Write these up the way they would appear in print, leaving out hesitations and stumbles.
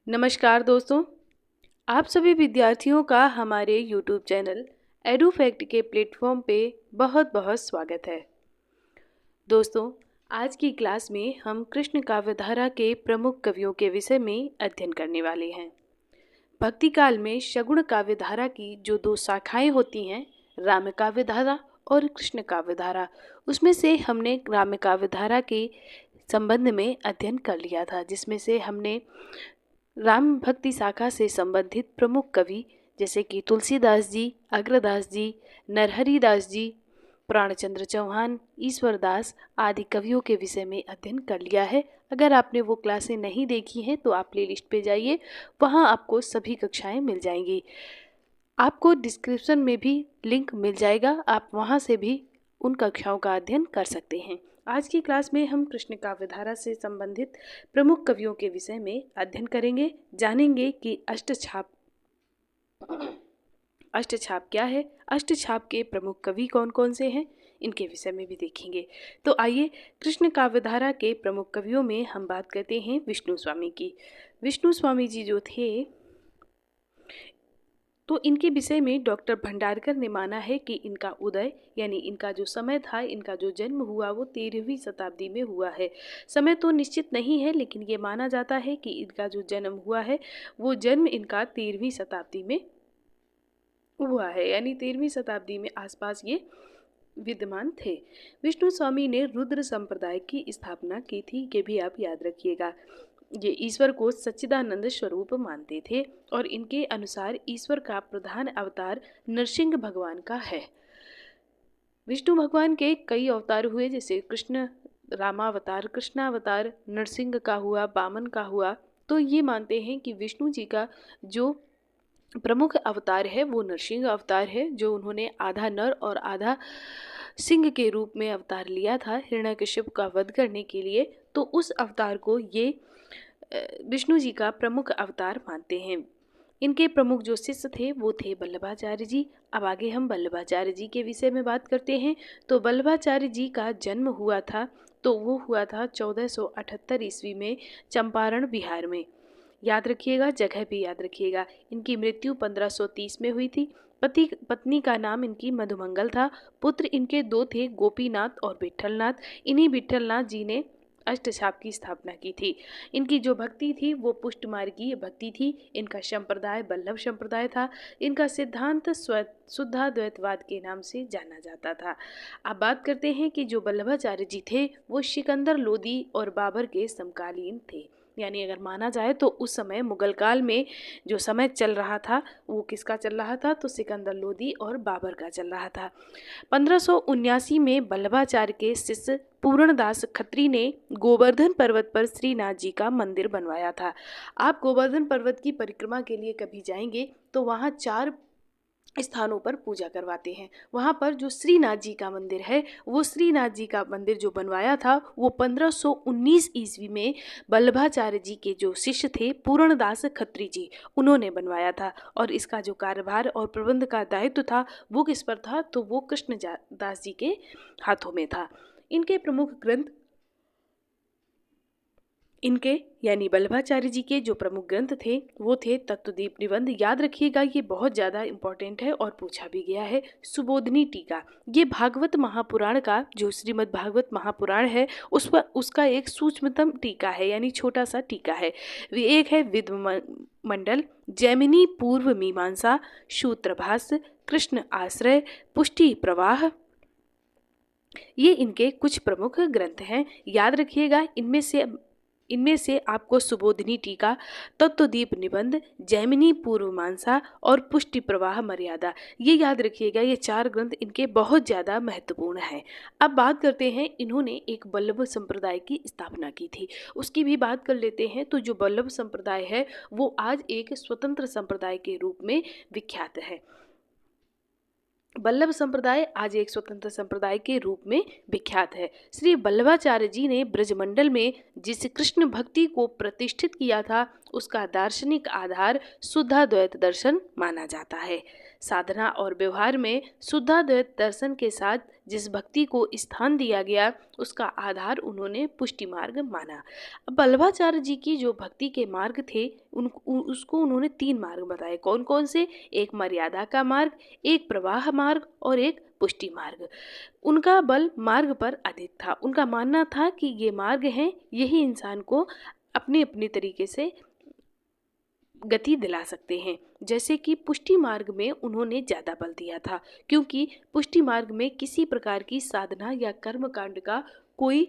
नमस्कार दोस्तों, आप सभी विद्यार्थियों का हमारे YouTube चैनल एडुफैक्ट के प्लेटफॉर्म पे बहुत बहुत स्वागत है। दोस्तों, आज की क्लास में हम कृष्ण काव्यधारा के प्रमुख कवियों के विषय में अध्ययन करने वाले हैं। भक्ति काल में शगुण काव्यधारा की जो दो शाखाएं होती हैं, राम काव्यधारा और कृष्ण काव्यधारा, उसमें से हमने राम काव्यधारा के संबंध में अध्ययन कर लिया था, जिसमें से हमने राम भक्ति शाखा से संबंधित प्रमुख कवि जैसे कि तुलसीदास जी, अग्रदास जी, नरहरिदास जी, प्राणचंद्र चौहान, ईश्वरदास आदि कवियों के विषय में अध्ययन कर लिया है। अगर आपने वो क्लासें नहीं देखी हैं तो आप प्लेलिस्ट पे जाइए, वहाँ आपको सभी कक्षाएं मिल जाएंगी। आपको डिस्क्रिप्शन में भी लिंक मिल जाएगा, आप वहाँ से भी उन कक्षाओं का अध्ययन कर सकते हैं। आज की क्लास में हम कृष्ण काव्यधारा से संबंधित प्रमुख कवियों के विषय में अध्ययन करेंगे, जानेंगे कि अष्टछाप क्या है, अष्टछाप के प्रमुख कवि कौन कौन से हैं, इनके विषय में भी देखेंगे। तो आइए, कृष्ण काव्यधारा के प्रमुख कवियों में हम बात करते हैं विष्णु स्वामी की। विष्णु स्वामी जी जो थे, तो इनके विषय में डॉक्टर भंडारकर ने माना है कि इनका उदय यानी इनका जो समय था, इनका जो जन्म हुआ वो 13वीं शताब्दी में हुआ है। समय तो निश्चित नहीं है, लेकिन ये माना जाता है कि इनका जो जन्म हुआ है वो जन्म इनका 13वीं शताब्दी में हुआ है, यानी 13वीं शताब्दी में आसपास ये विद्यमान थे। विष्णु स्वामी ने रुद्र संप्रदाय की स्थापना की थी, ये भी आप याद रखिएगा। ये ईश्वर को सच्चिदानंद स्वरूप मानते थे और इनके अनुसार ईश्वर का प्रधान अवतार नरसिंह भगवान का है। विष्णु भगवान के कई अवतार हुए, जैसे कृष्ण रामावतार, कृष्णावतार, नरसिंह का हुआ, वामन का हुआ। तो ये मानते हैं कि विष्णु जी का जो प्रमुख अवतार है वो नरसिंह अवतार है, जो उन्होंने आधा नर और आधा सिंह के रूप में अवतार लिया था हिरण्यकश्यप का वध करने के लिए। तो उस अवतार को ये विष्णु जी का प्रमुख अवतार मानते हैं। इनके प्रमुख जो शिष्य थे वो थे वल्लभाचार्य जी। अब आगे हम वल्लभाचार्य जी के विषय में बात करते हैं। तो वल्लभाचार्य जी का जन्म हुआ था, तो वो हुआ था 1478 ईस्वी में चंपारण बिहार में। याद रखिएगा, जगह भी याद रखिएगा। इनकी मृत्यु 1530 में हुई थी। पत्नी का नाम इनकी मधुमंगल था। पुत्र इनके दो थे, गोपीनाथ और विट्ठलनाथ। इन्हीं विट्ठलनाथ जी ने अष्टछाप की स्थापना की थी। इनकी जो भक्ति थी वो पुष्टमार्गीय भक्ति थी। इनका संप्रदाय वल्लभ संप्रदाय था। इनका सिद्धांत शुद्धाद्वैतवाद के नाम से जाना जाता था। अब बात करते हैं कि जो वल्लभाचार्य जी थे वो सिकंदर लोदी और बाबर के समकालीन थे। यानी अगर माना जाए तो उस समय मुगल काल में जो समय चल रहा था वो किसका चल रहा था, तो सिकंदर लोदी और बाबर का चल रहा था। 1579 में वल्लभाचार्य के शिष्य पूर्णदास खत्री ने गोवर्धन पर्वत पर श्रीनाथ जी का मंदिर बनवाया था। आप गोवर्धन पर्वत की परिक्रमा के लिए कभी जाएंगे तो वहाँ 4 स्थानों पर पूजा करवाते हैं। वहाँ पर जो श्रीनाथ जी का मंदिर है, वो श्रीनाथ जी का मंदिर जो बनवाया था वो 1519 ईस्वी में वल्लभाचार्य जी के जो शिष्य थे पूर्णदास खत्री जी, उन्होंने बनवाया था। और इसका जो कार्यभार और प्रबंध का दायित्व था वो किस पर था, तो वो कृष्णदास जी के हाथों में था। इनके प्रमुख ग्रंथ इनके यानी वल्लभाचार्य जी के जो प्रमुख ग्रंथ थे वो थे तत्वदीप निबंध। याद रखिएगा, ये बहुत ज़्यादा इंपॉर्टेंट है और पूछा भी गया है। सुबोधनी टीका, ये भागवत महापुराण का जो श्रीमद् भागवत महापुराण है उसका एक सूक्ष्मतम टीका है, यानी छोटा सा टीका है। एक है विद्वमंडल, जैमिनी पूर्व मीमांसा, सूत्रभाष्य, कृष्ण आश्रय, पुष्टि प्रवाह। ये इनके कुछ प्रमुख ग्रंथ हैं। याद रखिएगा, इनमें से आपको सुबोधिनी टीका, तत्वदीप निबंध, जैमिनी पूर्वमीमांसा और पुष्टि प्रवाह मर्यादा, ये याद रखिएगा। ये 4 ग्रंथ इनके बहुत ज़्यादा महत्वपूर्ण हैं। अब बात करते हैं, इन्होंने एक वल्लभ संप्रदाय की स्थापना की थी, उसकी भी बात कर लेते हैं। तो जो वल्लभ संप्रदाय है वो आज एक स्वतंत्र संप्रदाय के रूप में विख्यात है। वल्लभ संप्रदाय आज एक स्वतंत्र संप्रदाय के रूप में विख्यात है। श्री वल्लभाचार्य जी ने ब्रजमंडल में जिस कृष्ण भक्ति को प्रतिष्ठित किया था उसका दार्शनिक आधार शुद्धाद्वैत दर्शन माना जाता है। साधना और व्यवहार में शुद्धाद्वैत दर्शन के साथ जिस भक्ति को स्थान दिया गया उसका आधार उन्होंने पुष्टि मार्ग माना। अब वल्लभाचार्य जी की जो भक्ति के मार्ग थे उसको उन्होंने 3 मार्ग बताए। कौन कौन से? एक मर्यादा का मार्ग, एक प्रवाह मार्ग और एक पुष्टि मार्ग। उनका बल मार्ग पर अधिक था। उनका मानना था कि ये मार्ग हैं, यही इंसान को अपनी अपनी तरीके से गति दिला सकते हैं। जैसे कि पुष्टि मार्ग में उन्होंने ज़्यादा बल दिया था, क्योंकि पुष्टि मार्ग में किसी प्रकार की साधना या कर्म कांड का कोई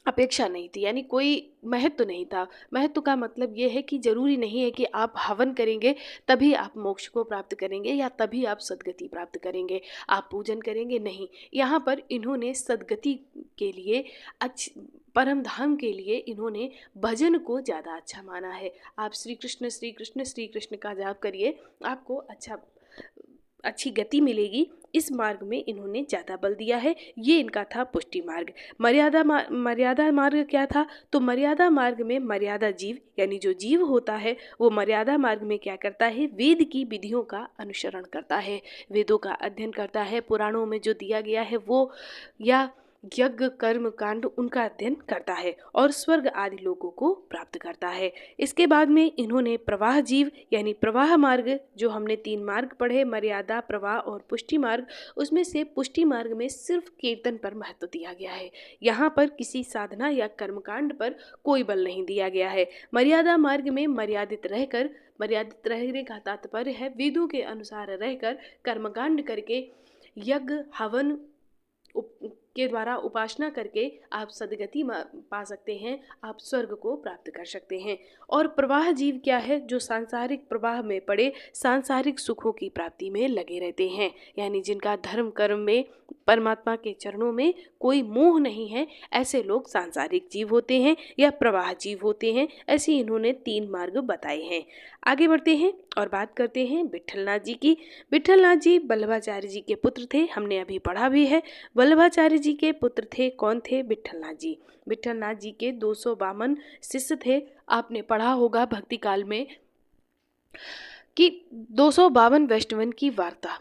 अपेक्षा नहीं थी, यानी कोई महत्व नहीं था। महत्व का मतलब ये है कि जरूरी नहीं है कि आप हवन करेंगे तभी आप मोक्ष को प्राप्त करेंगे या तभी आप सद्गति प्राप्त करेंगे, आप पूजन करेंगे, नहीं। यहाँ पर इन्होंने सद्गति के लिए परम धाम के लिए इन्होंने भजन को ज़्यादा अच्छा माना है। आप श्री कृष्ण श्री कृष्ण श्री कृष्ण का जाप करिए, आपको अच्छी गति मिलेगी। इस मार्ग में इन्होंने ज़्यादा बल दिया है। ये इनका था पुष्टि मार्ग। मर्यादा मार्ग क्या था? तो मर्यादा मार्ग में मर्यादा जीव, यानी जो जीव होता है वो मर्यादा मार्ग में क्या करता है? वेद की विधियों का अनुसरण करता है, वेदों का अध्ययन करता है, पुराणों में जो दिया गया है वो या यज्ञ कर्म कांड उनका अध्ययन करता है और स्वर्ग आदि लोगों को प्राप्त करता है। इसके बाद में इन्होंने प्रवाह जीव यानी प्रवाह मार्ग, जो हमने 3 मार्ग पढ़े, मर्यादा, प्रवाह और पुष्टि मार्ग, उसमें से पुष्टि मार्ग में सिर्फ कीर्तन पर महत्व दिया गया है। यहाँ पर किसी साधना या कर्मकांड पर कोई बल नहीं दिया गया है। मर्यादा मार्ग में मर्यादित रहने का तात्पर्य है वेदों के अनुसार रहकर कर्मकांड करके यज्ञ हवन के द्वारा उपासना करके आप सद्गति पा सकते हैं, आप स्वर्ग को प्राप्त कर सकते हैं। और प्रवाह जीव क्या है? जो सांसारिक प्रवाह में पड़े सांसारिक सुखों की प्राप्ति में लगे रहते हैं, यानी जिनका धर्म कर्म में परमात्मा के चरणों में कोई मोह नहीं है, ऐसे लोग सांसारिक जीव होते हैं या प्रवाह जीव होते हैं। ऐसे इन्होंने 3 मार्ग बताए हैं। आगे बढ़ते हैं और बात करते हैं विट्ठलनाथ जी की। विट्ठलनाथ जी वल्लभाचार्य जी के पुत्र थे, हमने अभी पढ़ा भी है। वल्लभाचार्य जी के पुत्र थे, कौन थे? विट्ठलनाथ जी। विट्ठलनाथ जी के 252 शिष्य थे। आपने पढ़ा होगा भक्ति काल में कि 252 वैष्णवन की वार्ता,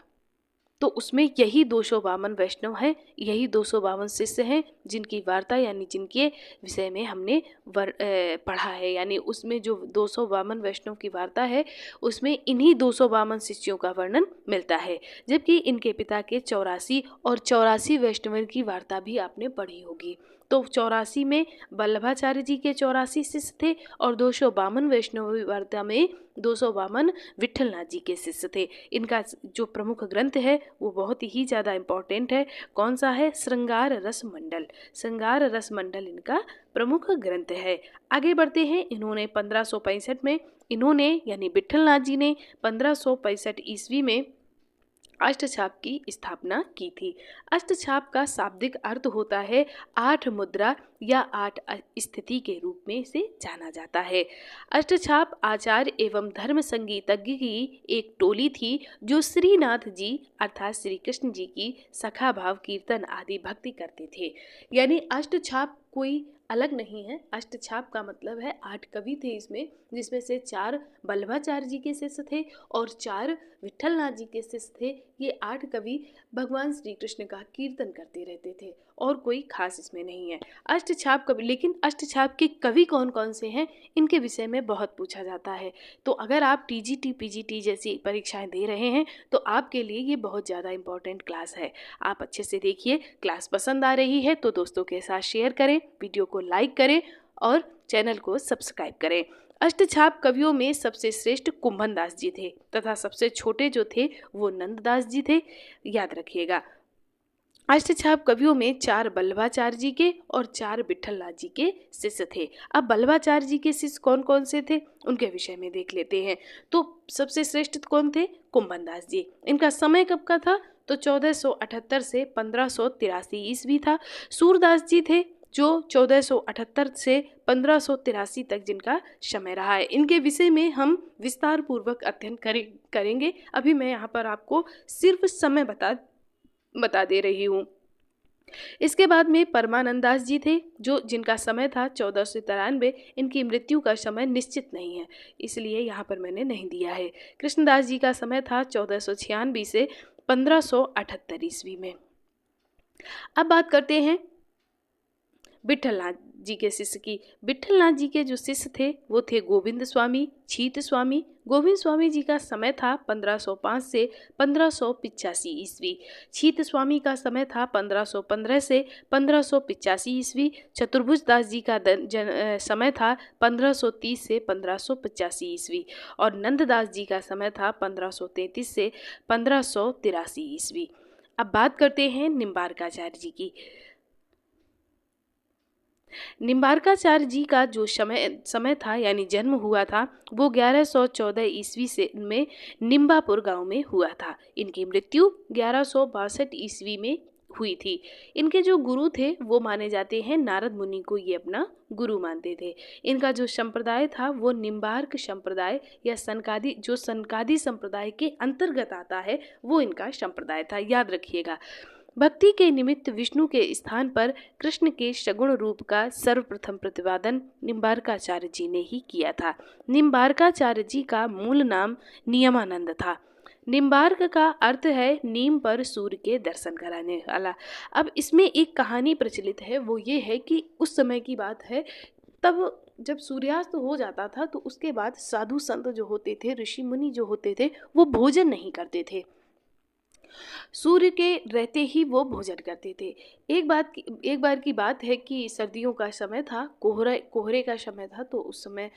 तो उसमें यही 252 वैष्णव हैं, यही 252 शिष्य हैं जिनकी वार्ता यानी जिनके विषय में हमने पढ़ा है। यानी उसमें जो 252 वैष्णव की वार्ता है उसमें इन्हीं 252 शिष्यों का वर्णन मिलता है। जबकि इनके पिता के 84 और 84 वैष्णव की वार्ता भी आपने पढ़ी होगी। तो 84 में वल्लभाचार्य जी के 84 शिष्य थे और 252 वैष्णव वार्ता में 252 विट्ठलनाथ जी के शिष्य थे। इनका जो प्रमुख ग्रंथ है वो बहुत ही ज़्यादा इम्पोर्टेंट है। कौन सा है? श्रृंगार रस मंडल। श्रृंगार रस मंडल इनका प्रमुख ग्रंथ है। आगे बढ़ते हैं। इन्होंने 1565 में यानी विट्ठलनाथ जी ने 1565 ईस्वी में अष्टछाप की स्थापना की थी। अष्टछाप का शाब्दिक अर्थ होता है 8 मुद्रा या 8 स्थिति के रूप में से जाना जाता है। अष्टछाप आचार्य एवं धर्म संगीतज्ञ की एक टोली थी जो श्रीनाथ जी अर्थात श्री कृष्ण जी की सखा भाव कीर्तन आदि भक्ति करते थे। यानी अष्टछाप कोई अलग नहीं है। अष्टछाप का मतलब है 8 कवि थे इसमें, जिसमें से 4 वल्लभाचार्य जी के शिष्य थे और 4 विट्ठलनाथ जी के शिष्य थे। ये 8 कवि भगवान श्री कृष्ण का कीर्तन करते रहते थे और कोई खास इसमें नहीं है। अष्टछाप कवि, लेकिन अष्टछाप के कवि कौन कौन से हैं इनके विषय में बहुत पूछा जाता है। तो अगर आप टीजीटी पीजीटी जैसी परीक्षाएं दे रहे हैं तो आपके लिए ये बहुत ज़्यादा इम्पोर्टेंट क्लास है। आप अच्छे से देखिए। क्लास पसंद आ रही है तो दोस्तों के साथ शेयर करें, वीडियो को लाइक करें और चैनल को सब्सक्राइब करें। अष्टछाप कवियों में सबसे श्रेष्ठ कुंभन दास जी थे तथा सबसे छोटे जो थे वो नंददास जी थे, याद रखिएगा। अष्टछाप कवियों में 4 वल्लभाचार्य जी के और 4 विट्ठलनाथ जी के शिष्य थे। अब वल्लभाचार्य जी के शिष्य कौन कौन से थे उनके विषय में देख लेते हैं। तो सबसे श्रेष्ठ कौन थे? कुंभन दास जी। इनका समय कब का था? तो 1478 से 1583 ईस्वी था। सूरदास जी थे जो 1478 से 1583 तक जिनका समय रहा है। इनके विषय में हम विस्तार पूर्वक अध्ययन करेंगे। अभी मैं यहाँ पर आपको सिर्फ समय बता दे रही हूँ। इसके बाद में परमानंद दास जी थे, जो जिनका समय था 1493। इनकी मृत्यु का समय निश्चित नहीं है, इसलिए यहाँ पर मैंने नहीं दिया है। कृष्णदास जी का समय था 1496 से 1578 ईस्वी में। अब बात करते हैं विठलनाथ जी के शिष्य की। विठलनाथ जी के जो शिष्य थे वो थे गोविंद स्वामी, छीत स्वामी। गोविंद स्वामी जी का समय था 1505 से 1585 ईस्वी। छीत स्वामी का समय था 1515 से 1585 ईस्वी। चतुर्भुज दास जी का समय था 1530 से 1585 ईस्वी। और नंददास जी का समय था 1533 से 1583 ईस्वी। अब बात करते हैं निम्बारकाचार्य जी की। निम्बारकाचार्य जी का जो समय था यानी जन्म हुआ था वो 1114 ईस्वी से में निम्बापुर गांव में हुआ था। इनकी मृत्यु 1162 ईस्वी में हुई थी। इनके जो गुरु थे वो माने जाते हैं नारद मुनि को ये अपना गुरु मानते थे। इनका जो संप्रदाय था वो निम्बार्क संप्रदाय या सनकादि संप्रदाय के अंतर्गत आता है, वो इनका संप्रदाय था, याद रखिएगा। भक्ति के निमित्त विष्णु के स्थान पर कृष्ण के सगुण रूप का सर्वप्रथम प्रतिपादन निम्बारकाचार्य जी ने ही किया था। निम्बारकाचार्य जी का मूल नाम नियमानंद था। निम्बार्क का अर्थ है नीम पर सूर्य के दर्शन कराने वाला। अब इसमें एक कहानी प्रचलित है, वो ये है कि उस समय की बात है, तब जब सूर्यास्त हो जाता था तो उसके बाद साधु संत जो होते थे, ऋषि मुनि जो होते थे, वो भोजन नहीं करते थे। सूर्य के रहते ही वो भोजन करते थे। एक बार की बात है कि सर्दियों का समय था, कोहरे का समय था। तो उस समय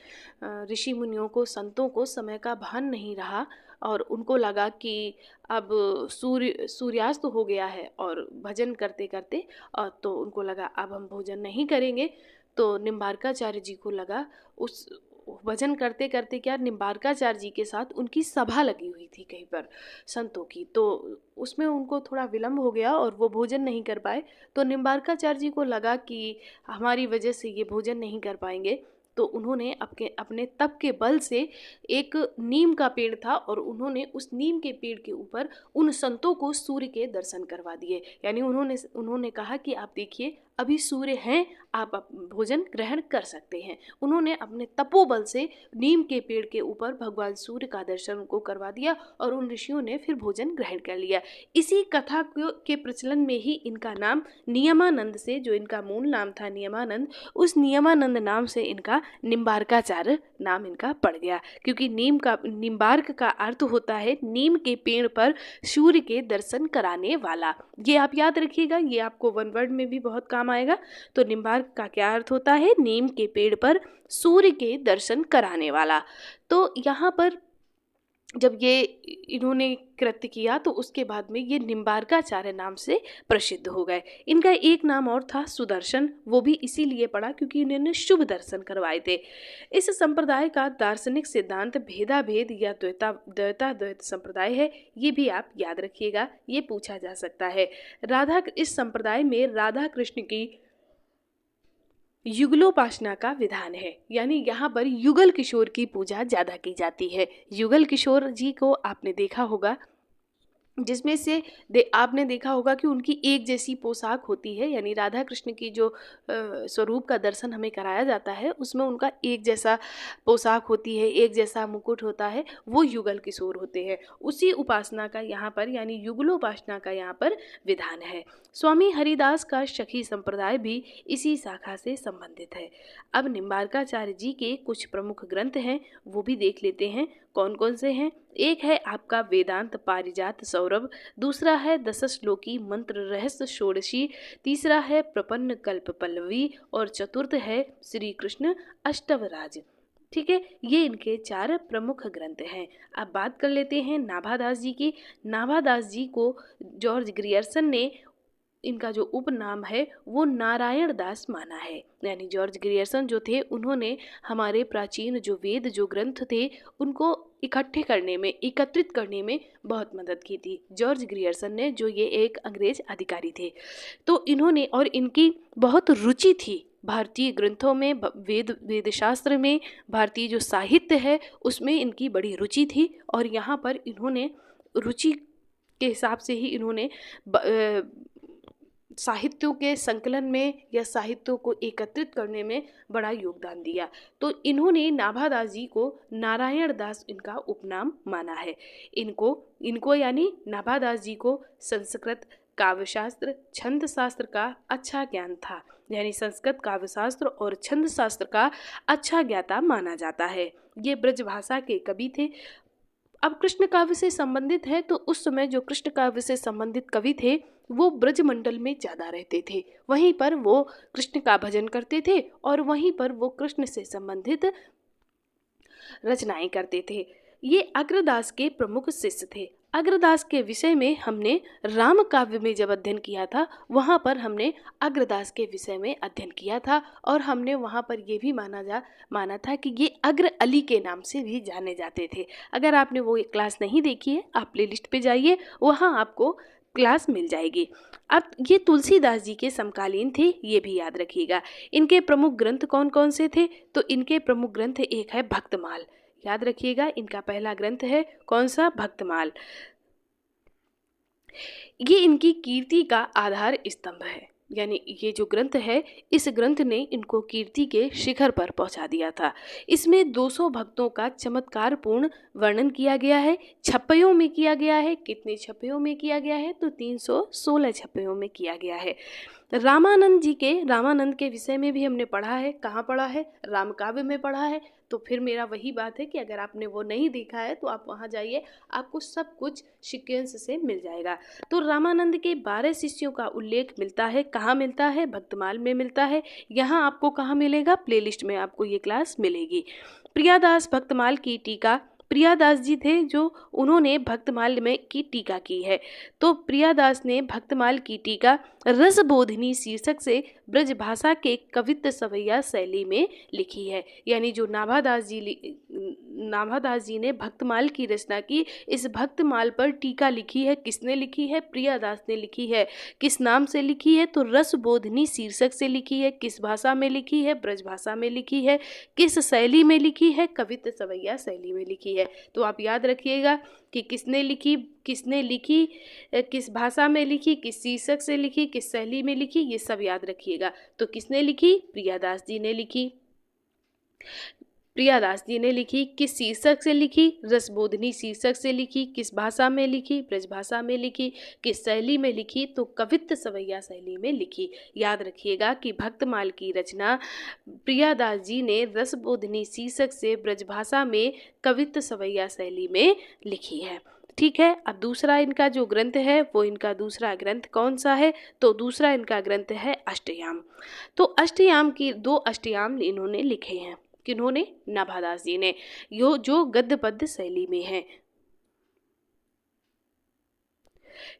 ऋषि मुनियों को, संतों को समय का भान नहीं रहा और उनको लगा कि अब सूर्यास्त हो गया है और भजन करते करते, और तो उनको लगा अब हम भोजन नहीं करेंगे। तो निम्बारकाचार्य जी को लगा, उस भजन करते करते क्या, निम्बारकाचार्य जी के साथ उनकी सभा लगी हुई थी कहीं पर संतों की, तो उसमें उनको थोड़ा विलम्ब हो गया और वो भोजन नहीं कर पाए। तो निम्बारकाचार्य जी को लगा कि हमारी वजह से ये भोजन नहीं कर पाएंगे। तो उन्होंने अपने तप के बल से, एक नीम का पेड़ था और उन्होंने उस नीम के पेड़ के ऊपर उन संतों को सूर्य के दर्शन करवा दिए। यानी उन्होंने कहा कि आप देखिए अभी सूर्य हैं, आप भोजन ग्रहण कर सकते हैं। उन्होंने अपने तपोबल से नीम के पेड़ के ऊपर भगवान सूर्य का दर्शन उनको करवा दिया और उन ऋषियों ने फिर भोजन ग्रहण कर लिया। इसी कथा के प्रचलन में ही इनका नाम नियमानंद से, जो इनका मूल नाम था नियमानंद, उस नियमानंद नाम से इनका निम्बारकाचार्य नाम इनका पड़ गया। क्योंकि निम्बार्क का अर्थ होता है नीम के पेड़ पर सूर्य के दर्शन कराने वाला। ये आप याद रखिएगा, ये आपको वन वर्ड में भी बहुत काम आएगा। तो निम्बार्क का क्या अर्थ होता है? नीम के पेड़ पर सूर्य के दर्शन कराने वाला। तो यहाँ पर जब ये इन्होंने कृत्य किया तो उसके बाद में ये निम्बारकाचार्य नाम से प्रसिद्ध हो गए। इनका एक नाम और था सुदर्शन, वो भी इसीलिए पड़ा क्योंकि इन्होंने शुभ दर्शन करवाए थे। इस संप्रदाय का दार्शनिक सिद्धांत भेदाभेद या द्वैत संप्रदाय है। ये भी आप याद रखिएगा, ये पूछा जा सकता है। इस संप्रदाय में राधा कृष्ण की युगलोपासना का विधान है, यानी यहाँ पर युगल किशोर की पूजा ज़्यादा की जाती है। युगल किशोर जी को आपने देखा होगा, जिसमें से आपने देखा होगा कि उनकी एक जैसी पोशाक होती है, यानी राधा कृष्ण की जो स्वरूप का दर्शन हमें कराया जाता है उसमें उनका एक जैसा पोशाक होती है, एक जैसा मुकुट होता है, वो युगल किशोर होते हैं। उसी उपासना का यहाँ पर, यानी युगलोपासना का यहाँ पर विधान है। स्वामी हरिदास का सखी संप्रदाय भी इसी शाखा से संबंधित है। अब निम्बारकाचार्य जी के कुछ प्रमुख ग्रंथ हैं, वो भी देख लेते हैं कौन कौन से हैं। एक है आपका वेदांत पारिजात सौरभ, दूसरा है दश श्लोकी मंत्र रहस्य षोडशी, तीसरा है प्रपन्न कल्प पल्लवी और चतुर्थ है श्री कृष्ण अष्टवराज। ठीक है, ये इनके 4 प्रमुख ग्रंथ हैं। अब बात कर लेते हैं नाभादास जी की। नाभादास जी को जॉर्ज ग्रियर्सन ने, इनका जो उपनाम है वो नारायण दास माना है। यानी जॉर्ज ग्रियर्सन जो थे उन्होंने हमारे प्राचीन जो वेद जो ग्रंथ थे उनको एकत्रित करने में बहुत मदद की थी जॉर्ज ग्रियर्सन ने, जो ये एक अंग्रेज अधिकारी थे। तो इन्होंने, और इनकी बहुत रुचि थी भारतीय ग्रंथों में, वेद शास्त्र में, भारतीय जो साहित्य है उसमें इनकी बड़ी रुचि थी। और यहाँ पर इन्होंने रुचि के हिसाब से ही इन्होंने साहित्यों के संकलन में या साहित्यों को एकत्रित करने में बड़ा योगदान दिया। तो इन्होंने नाभादास जी को नारायण दास इनका उपनाम माना है। इनको यानी नाभादास जी को संस्कृत काव्यशास्त्र छंद शास्त्र का अच्छा ज्ञान था, यानी संस्कृत काव्यशास्त्र और छंद शास्त्र का अच्छा ज्ञाता माना जाता है। ये ब्रजभाषा के कवि थे। अब कृष्ण काव्य से संबंधित है, तो उस समय जो कृष्ण काव्य से संबंधित कवि थे वो ब्रजमंडल में ज़्यादा रहते थे। वहीं पर वो कृष्ण का भजन करते थे और वहीं पर वो कृष्ण से संबंधित रचनाएं करते थे। ये अग्रदास के प्रमुख शिष्य थे। अग्रदास के विषय में हमने राम काव्य में जब अध्ययन किया था, वहाँ पर हमने अग्रदास के विषय में अध्ययन किया था और हमने वहाँ पर ये भी माना था कि ये अग्र अली के नाम से भी जाने जाते थे। अगर आपने वो क्लास नहीं देखी है, आप प्लेलिस्ट पे जाइए, वहाँ आपको क्लास मिल जाएगी। अब ये तुलसीदास जी के समकालीन थे, ये भी याद रखिएगा। इनके प्रमुख ग्रंथ कौन कौन से थे? तो इनके प्रमुख ग्रंथ एक है भक्तमाल। याद रखिएगा, इनका पहला ग्रंथ है कौन सा? भक्तमाल। ये इनकी कीर्ति का आधार स्तंभ है, यानी ये जो ग्रंथ है, इस ग्रंथ ने इनको कीर्ति के शिखर पर पहुंचा दिया था। इसमें 200 भक्तों का चमत्कारपूर्ण वर्णन किया गया है। छप्पयों में किया गया है। कितने छप्पयों में किया गया है? तो 316 छप्पयों में किया गया है। रामानंद के विषय में भी हमने पढ़ा है। कहाँ पढ़ा है? रामकाव्य में पढ़ा है। तो फिर मेरा वही बात है कि अगर आपने वो नहीं देखा है तो आप वहाँ जाइए, आपको सब कुछ सीक्वेंस से मिल जाएगा। तो रामानंद के 12 शिष्यों का उल्लेख मिलता है। कहाँ मिलता है? भक्तमाल में मिलता है। यहाँ आपको कहाँ मिलेगा? प्लेलिस्ट में आपको ये क्लास मिलेगी। प्रियादास भक्तमाल की टीका, प्रियादास जी थे जो उन्होंने भक्तमाल में की टीका की है। तो प्रियादास ने भक्तमाल की टीका रसबोधिनी शीर्षक से ब्रजभाषा के कवित्व सवैया शैली में लिखी है। यानी जो नाभादास जी ने भक्तमाल की रचना की, इस भक्तमाल पर टीका लिखी है। किसने लिखी है? प्रियादास ने लिखी है। किस नाम से लिखी है? तो रसबोधिनी शीर्षक से लिखी है। किस भाषा में लिखी है? ब्रजभाषा में लिखी है। किस शैली में लिखी है? कवित्व सवैया शैली में लिखी है। तो आप याद रखिएगा कि किसने लिखी, किस भाषा में लिखी, किस शीर्षक से लिखी, किस शैली में लिखी, ये सब याद रखिएगा। तो किसने लिखी? प्रियादास जी ने लिखी। किस शीर्षक से लिखी? रसबोधिनी शीर्षक से लिखी। किस भाषा में लिखी? ब्रजभाषा में लिखी। किस शैली में लिखी? तो कवित्व सवैया शैली में लिखी। याद रखिएगा कि भक्तमाल की रचना प्रियादास जी ने रसबोधिनी शीर्षक से ब्रजभाषा में कवित्व सवैया शैली में लिखी है। ठीक है। अब दूसरा इनका जो ग्रंथ है, वो इनका दूसरा ग्रंथ कौन सा है? तो दूसरा इनका ग्रंथ है अष्टयाम। तो अष्टयाम की 2 अष्टयाम इन्होंने लिखे हैं। किन्होंने? नाभादास जी ने, जो गद्य पद्य शैली में है।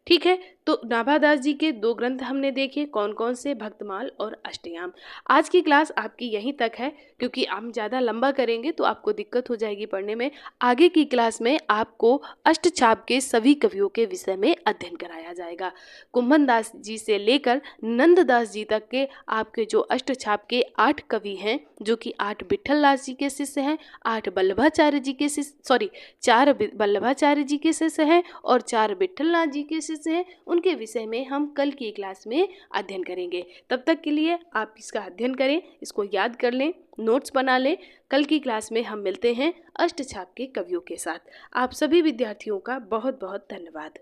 ठीक है। तो नाभादास जी के 2 ग्रंथ हमने देखे, कौन कौन से? भक्तमाल और अष्टयाम। आज की क्लास आपकी यहीं तक है, क्योंकि हम ज़्यादा लंबा करेंगे तो आपको दिक्कत हो जाएगी पढ़ने में। आगे की क्लास में आपको अष्टछाप के सभी कवियों के विषय में अध्ययन कराया जाएगा। कुंभनदास जी से लेकर नंददास जी तक के आपके जो अष्टछाप के 8 कवि हैं, जो कि 8 विट्ठलदास जी के शिष्य हैं, 8 वल्लभाचार्य जी के शिष्य, 4 वल्लभाचार्य जी के शिष्य हैं और 4 विट्ठलनाथ जी के शिष्य हैं। उनके विषय में हम कल की क्लास में अध्ययन करेंगे। तब तक के लिए आप इसका अध्ययन करें, इसको याद कर लें, नोट्स बना लें। कल की क्लास में हम मिलते हैं अष्टछाप के कवियों के साथ। आप सभी विद्यार्थियों का बहुत बहुत धन्यवाद।